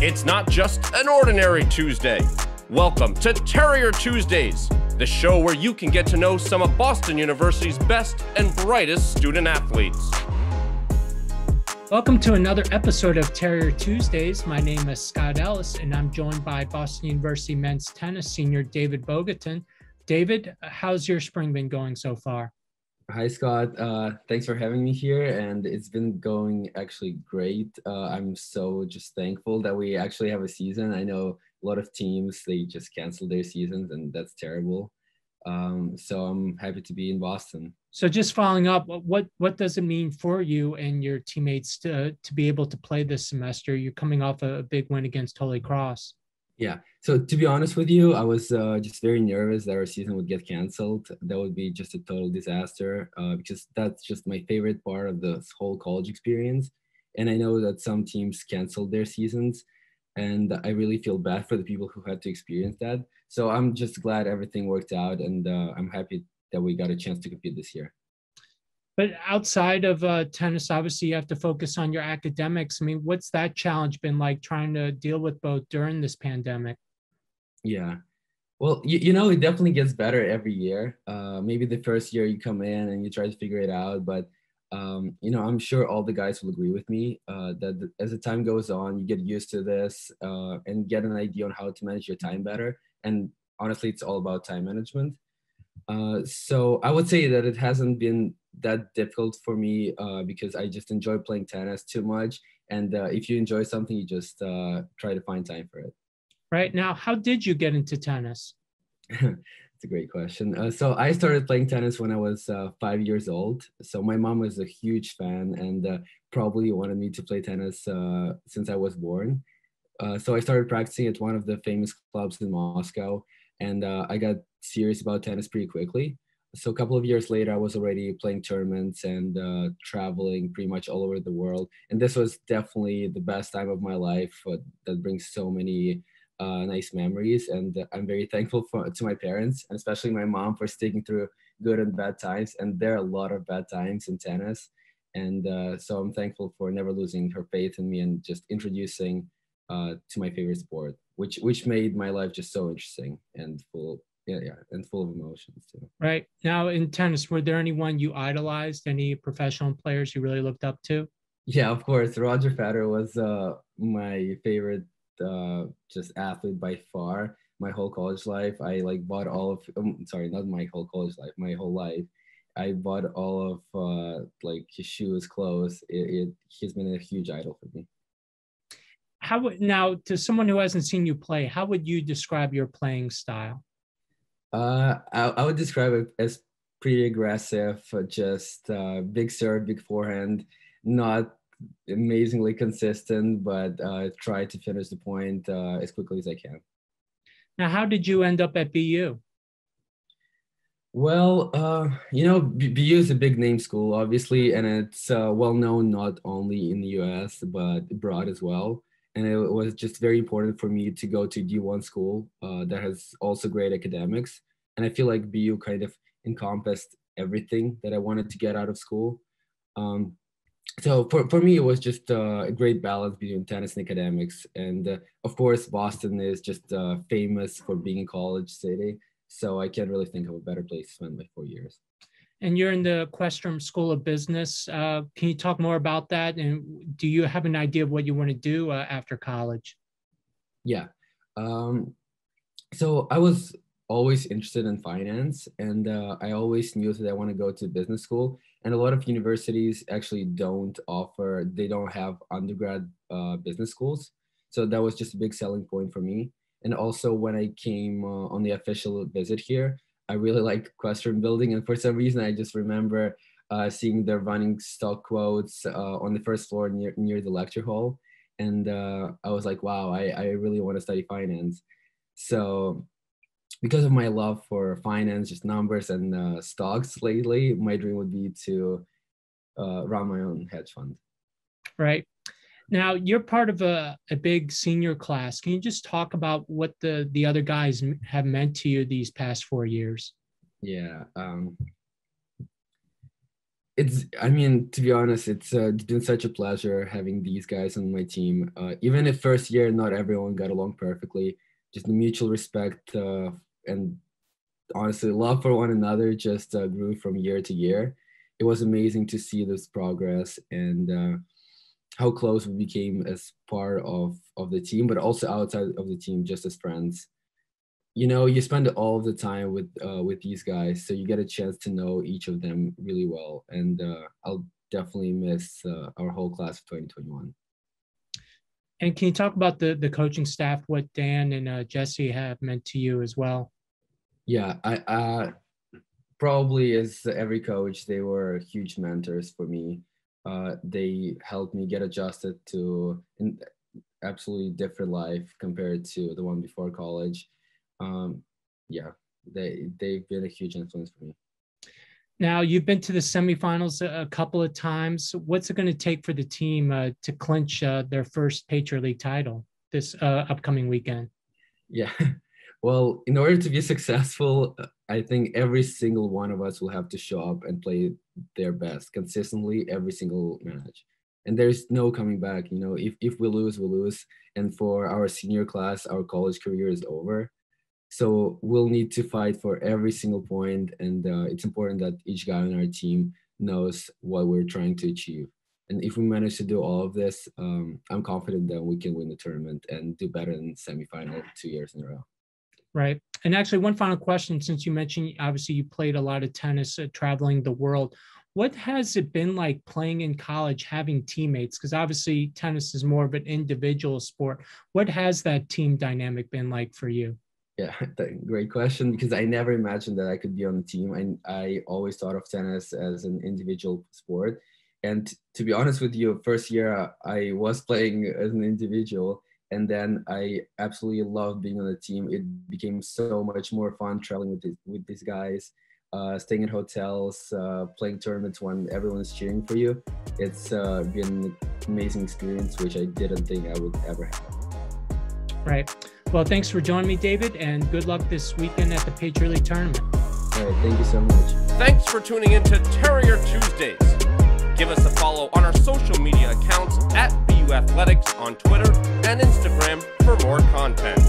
It's not just an ordinary Tuesday. Welcome to Terrier Tuesdays, the show where you can get to know some of Boston University's best and brightest student athletes. Welcome to another episode of Terrier Tuesdays. My name is Scott Ellis, and I'm joined by Boston University men's tennis senior David Bogatin. David, how's your spring been going so far? Hi, Scott. Thanks for having me here, and it's been going actually great. I'm so just thankful that we actually have a season. I know a lot of teams, they just cancel their seasons, and that's terrible. So I'm happy to be in Boston. So just following up, what does it mean for you and your teammates to be able to play this semester? You're coming off a big win against Holy Cross. Yeah. So to be honest with you, I was just very nervous that our season would get canceled. That would be just a total disaster because that's just my favorite part of the whole college experience. And I know that some teams canceled their seasons, and I really feel bad for the people who had to experience that. So I'm just glad everything worked out, and I'm happy that we got a chance to compete this year. But outside of tennis, obviously you have to focus on your academics. I mean, what's that challenge been like trying to deal with both during this pandemic? Yeah, well, you know, it definitely gets better every year. Maybe the first year you come in and you try to figure it out, but you know, I'm sure all the guys will agree with me that as the time goes on, you get used to this and get an idea on how to manage your time better. And honestly, it's all about time management. So I would say that it hasn't been that difficult for me because I just enjoy playing tennis too much. And if you enjoy something, you just try to find time for it. Right now, how did you get into tennis? It's a great question. So I started playing tennis when I was 5 years old. So my mom was a huge fan and probably wanted me to play tennis since I was born. So I started practicing at one of the famous clubs in Moscow, and I got serious about tennis pretty quickly. So a couple of years later, I was already playing tournaments and traveling pretty much all over the world. And this was definitely the best time of my life that brings so many nice memories. And I'm very thankful to my parents, and especially my mom, for sticking through good and bad times. And there are a lot of bad times in tennis. And so I'm thankful for never losing her faith in me and just introducing to my favorite sport, which made my life just so interesting and full. Yeah, and full of emotions too. Right now in tennis, were there anyone you idolized? Any professional players you really looked up to? Yeah, of course. Roger Federer was my favorite just athlete by far. My whole college life, I like bought all of. Sorry, not my whole college life. My whole life, I bought all of like his shoes, clothes. He's been a huge idol for me. Now, to someone who hasn't seen you play, how would you describe your playing style? I would describe it as pretty aggressive, just big serve, big forehand, not amazingly consistent, but try to finish the point as quickly as I can. Now, how did you end up at BU? Well, you know, BU is a big name school, obviously, and it's well known not only in the US, but abroad as well. And it was just very important for me to go to D1 school that has also great academics. And I feel like BU kind of encompassed everything that I wanted to get out of school. So for me, it was just a great balance between tennis and academics. And of course, Boston is just famous for being a college city. So I can't really think of a better place to spend my 4 years. And you're in the Questrom School of Business. Can you talk more about that? And do you have an idea of what you want to do after college? Yeah. So I was always interested in finance, and I always knew that I want to go to business school. And a lot of universities actually don't have undergrad business schools. So that was just a big selling point for me. And also when I came on the official visit here, I really like Questrom building. And for some reason, I just remember seeing their running stock quotes on the first floor near the lecture hall. And I was like, wow, I really want to study finance. So because of my love for finance, just numbers and stocks lately, my dream would be to run my own hedge fund. Right. Now, you're part of a big senior class. Can you just talk about what the other guys have meant to you these past 4 years? Yeah. I mean, to be honest, it's been such a pleasure having these guys on my team. Even if first year, not everyone got along perfectly, just the mutual respect and honestly love for one another just grew from year to year. It was amazing to see this progress and how close we became as part of the team, but also outside of the team, just as friends. You know, you spend all of the time with these guys, so you get a chance to know each of them really well. And I'll definitely miss our whole class of 2021. And can you talk about the coaching staff, what Dan and Jesse have meant to you as well? Yeah, I probably as every coach, they were huge mentors for me. They helped me get adjusted to an absolutely different life compared to the one before college. Yeah, they've been a huge influence for me. Now, you've been to the semifinals a couple of times. What's it going to take for the team to clinch their first Patriot League title this upcoming weekend? Yeah, well, in order to be successful, I think every single one of us will have to show up and play their best consistently every single match. And there's no coming back. You know, if we lose, we lose. And for our senior class, our college career is over. So we'll need to fight for every single point, and it's important that each guy on our team knows what we're trying to achieve. And if we manage to do all of this, I'm confident that we can win the tournament and do better in semifinal 2 years in a row. Right. And actually, one final question, since you mentioned, obviously, you played a lot of tennis, traveling the world. What has it been like playing in college, having teammates? Because obviously, tennis is more of an individual sport. What has that team dynamic been like for you? Yeah, great question, because I never imagined that I could be on the team. And I always thought of tennis as an individual sport. And to be honest with you, first year I was playing as an individual, and then I absolutely loved being on the team. It became so much more fun traveling with these guys, staying in hotels, playing tournaments when everyone is cheering for you. It's been an amazing experience, which I didn't think I would ever have. Right. Well, thanks for joining me, David, and good luck this weekend at the Patriot League tournament. All right, thank you so much. Thanks for tuning in to Terrier Tuesdays. Give us a follow on our social media accounts at BU Athletics on Twitter and Instagram for more content.